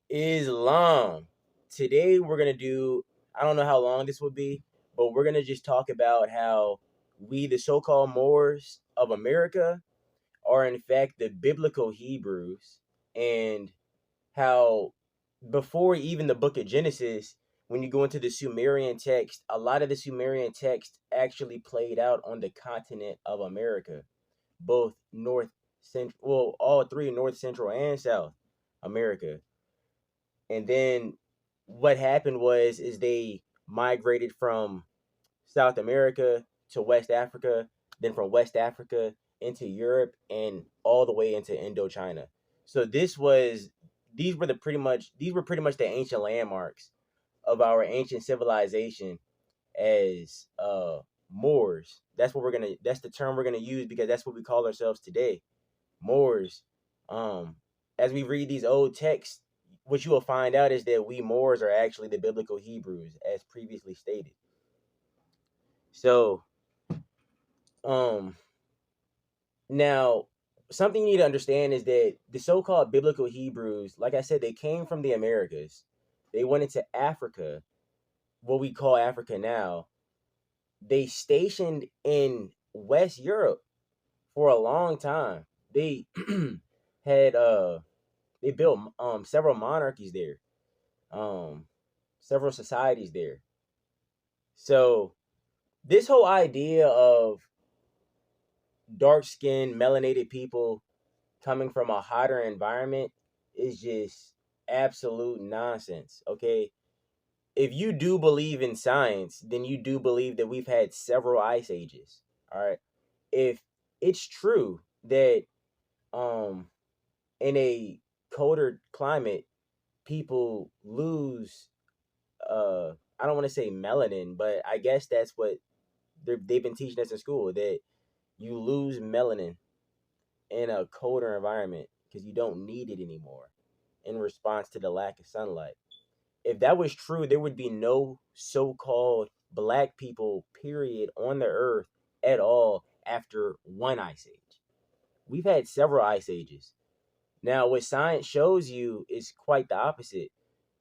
Islam. Today we're gonna do. I don't know how long this will be, but we're gonna just talk about how we, the so-called Moors of America, are in fact the biblical Hebrews, and how before even the book of Genesis, when you go into the Sumerian text, a lot of the Sumerian text actually played out on the continent of America, both north, central, well, all three, north, central, and south America. And then what happened was is they migrated from South America to West Africa, then from West Africa into Europe and all the way into Indochina. So these were pretty much the ancient landmarks of our ancient civilization as Moors. That's the term we're gonna use because that's what we call ourselves today. Moors. Um as we read these old texts, what you will find out is that we Moors are actually the biblical Hebrews, as previously stated. So um now, something you need to understand is that the so-called biblical Hebrews, like I said, they came from the Americas. They went into Africa, what we call Africa now. They stationed in West Europe for a long time. They had they built several monarchies there, um several societies there. So this whole idea of dark-skinned melanated people coming from a hotter environment is just absolute nonsense. Okay, if you do believe in science, then you do believe that we've had several ice ages. All right, if it's true that um in a colder climate people lose I don't want to say melanin, but I guess that's what they've been teaching us in school, that you lose melanin in a colder environment because you don't need it anymore in response to the lack of sunlight. If that was true, there would be no so-called black people, period, on the earth at all after one ice age. We've had several ice ages. Now, what science shows you is quite the opposite.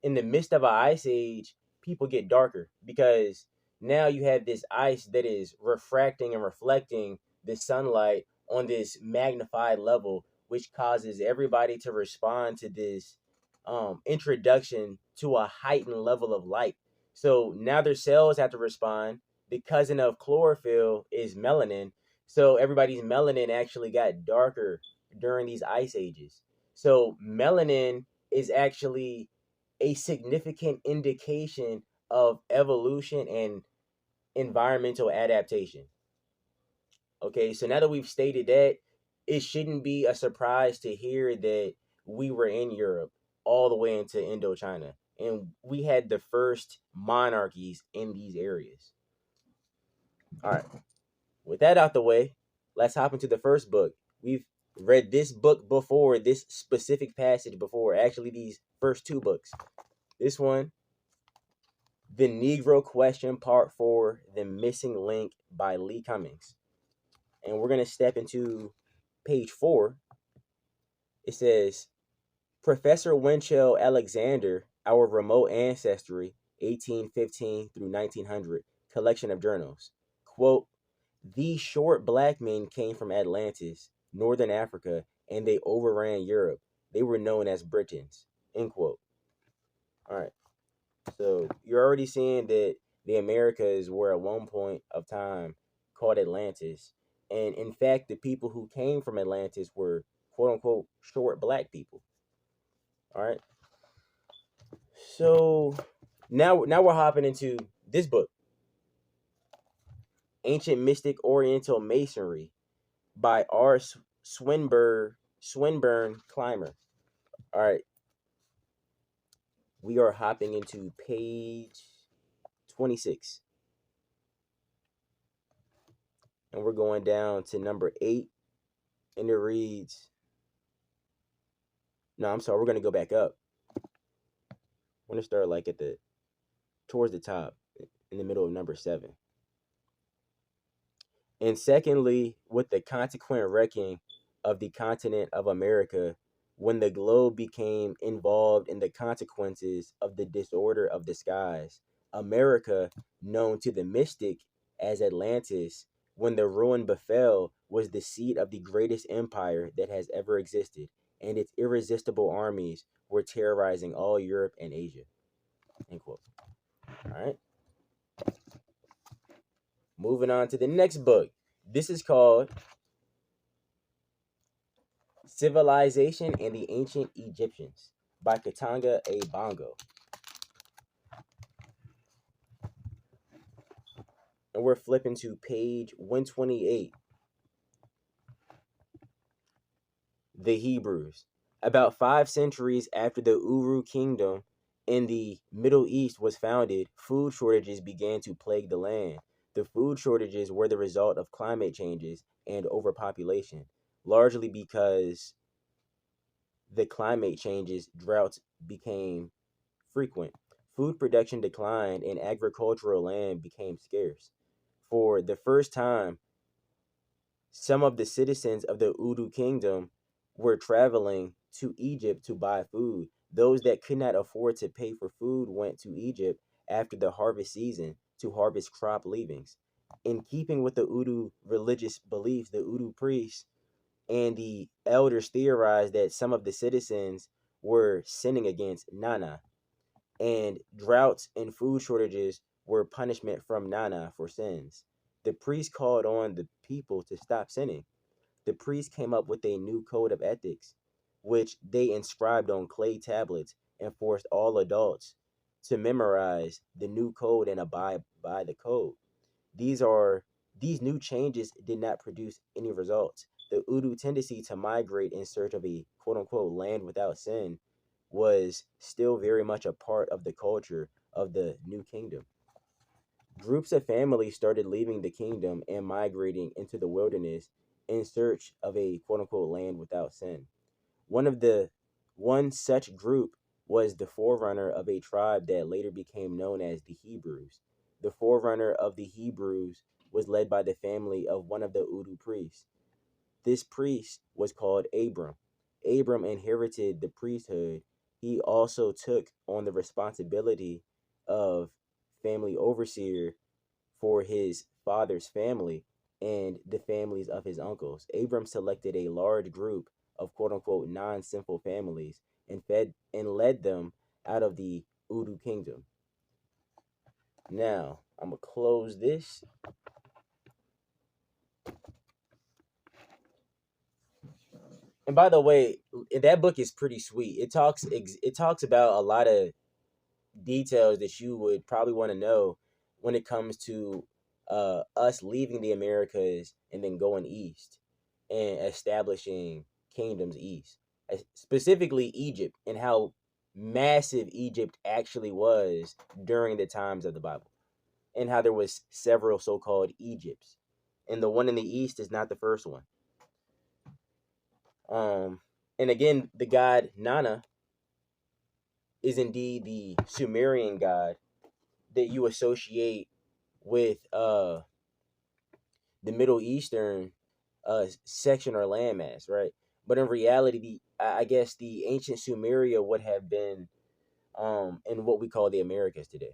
In the midst of an ice age, people get darker because now you have this ice that is refracting and reflecting the sunlight on this magnified level, which causes everybody to respond to this introduction to a heightened level of light. So now their cells have to respond. The cousin of chlorophyll is melanin. So everybody's melanin actually got darker during these ice ages. So melanin is actually a significant indication of evolution and environmental adaptation. Okay, so now that we've stated that, it shouldn't be a surprise to hear that we were in Europe all the way into Indochina, and we had the first monarchies in these areas. All right, with that out the way, let's hop into the first book. We've read this book before, this specific passage before, actually, these first two books. This one, The Negro Question, Part 4, The Missing Link by Lee Cummings. And we're going to step into page 4. It says, Professor Winchell Alexander, Our Remote Ancestry, 1815 through 1900, collection of journals. Quote, these short black men came from Atlantis, northern Africa, and they overran Europe. They were known as Britons. End quote. All right. So you're already seeing that the Americas were at one point of time called Atlantis. And in fact, the people who came from Atlantis were quote unquote short black people. All right. So now we're hopping into this book, Ancient Mystic Oriental Masonry by R. Swinburne Clymer. All right. We are hopping into page 26. And we're going down to number 8. And it reads, no, I'm sorry, we're gonna go back up. We're gonna start like at the towards the top, in the middle of number 7. And secondly, with the consequent wrecking of the continent of America when the globe became involved in the consequences of the disorder of the skies. America, known to the mystic as Atlantis, when the ruin befell, was the seat of the greatest empire that has ever existed, and its irresistible armies were terrorizing all Europe and Asia. End quote. All right. Moving on to the next book. This is called Civilization and the Ancient Egyptians by Katanga A. Bongo. And we're flipping to page 128. The Hebrews. About 5 centuries after the Uru kingdom in the Middle East was founded, food shortages began to plague the land. The food shortages were the result of climate changes and overpopulation, largely because the climate changes, droughts became frequent. Food production declined and agricultural land became scarce. For the first time, some of the citizens of the Udu kingdom were traveling to Egypt to buy food. Those that could not afford to pay for food went to Egypt after the harvest season to harvest crop leavings. In keeping with the Udu religious beliefs, the Udu priests and the elders theorized that some of the citizens were sinning against Nana, and droughts and food shortages were punishment from Nana for sins. The priest called on the people to stop sinning. The priests came up with a new code of ethics, which they inscribed on clay tablets and forced all adults to memorize the new code and abide by the code. These are these new changes did not produce any results. The Udu tendency to migrate in search of a quote unquote land without sin was still very much a part of the culture of the new kingdom. Groups of families started leaving the kingdom and migrating into the wilderness in search of a quote unquote land without sin. One of the one such group was the forerunner of a tribe that later became known as the Hebrews. The forerunner of the Hebrews was led by the family of one of the Udu priests. This priest was called Abram. Abram inherited the priesthood. He also took on the responsibility of family overseer for his father's family and the families of his uncles. Abram selected a large group of quote unquote non-sinful families and fed and led them out of the Udu kingdom. Now, I'm gonna close this. And by the way, that book is pretty sweet. It talks about a lot of details that you would probably want to know when it comes to us leaving the Americas and then going east and establishing kingdoms east, specifically Egypt, and how massive Egypt actually was during the times of the Bible, and how there was several so-called Egypts, and the one in the east is not the first one. Um, and again, the god Nana is indeed the Sumerian god that you associate with the Middle Eastern section or landmass, right? But in reality, I guess the ancient Sumeria would have been in what we call the Americas today.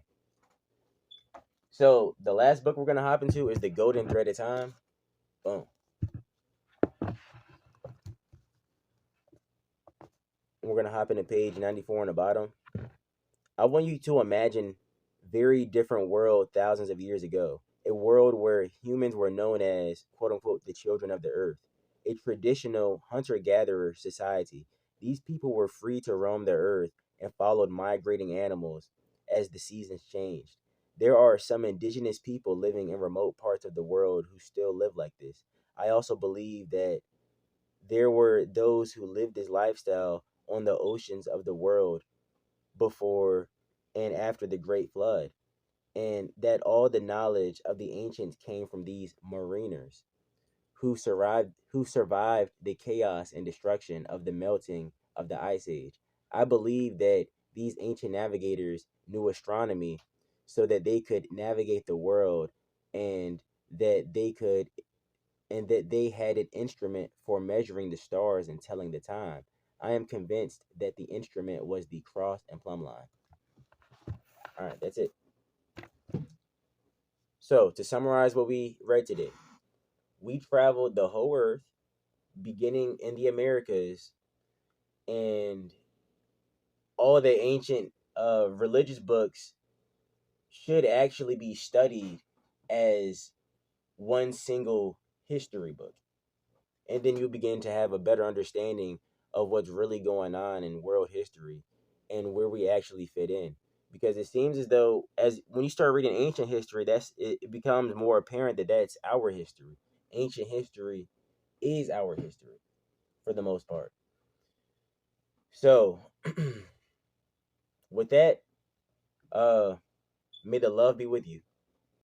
So the last book we're gonna hop into is The Golden Thread of Time. Boom. We're gonna hop into page 94 on the bottom. I want you to imagine very different world thousands of years ago. A world where humans were known as quote unquote the children of the earth. A traditional hunter-gatherer society. These people were free to roam the earth and followed migrating animals as the seasons changed. There are some indigenous people living in remote parts of the world who still live like this. I also believe that there were those who lived this lifestyle on the oceans of the world before and after the Great Flood, and that all the knowledge of the ancients came from these mariners who survived the chaos and destruction of the melting of the ice age. I believe that these ancient navigators knew astronomy so that they could navigate the world, and that they could and that they had an instrument for measuring the stars and telling the time. I am convinced that the instrument was the cross and plumb line. All right, that's it. So, to summarize what we read today, we traveled the whole earth, beginning in the Americas, and all the ancient religious books should actually be studied as one single history book. And then you begin to have a better understanding of what's really going on in world history and where we actually fit in. Because it seems as though, as when you start reading ancient history, it becomes more apparent that that's our history. Ancient history is our history for the most part. So with that, uh may the love be with you.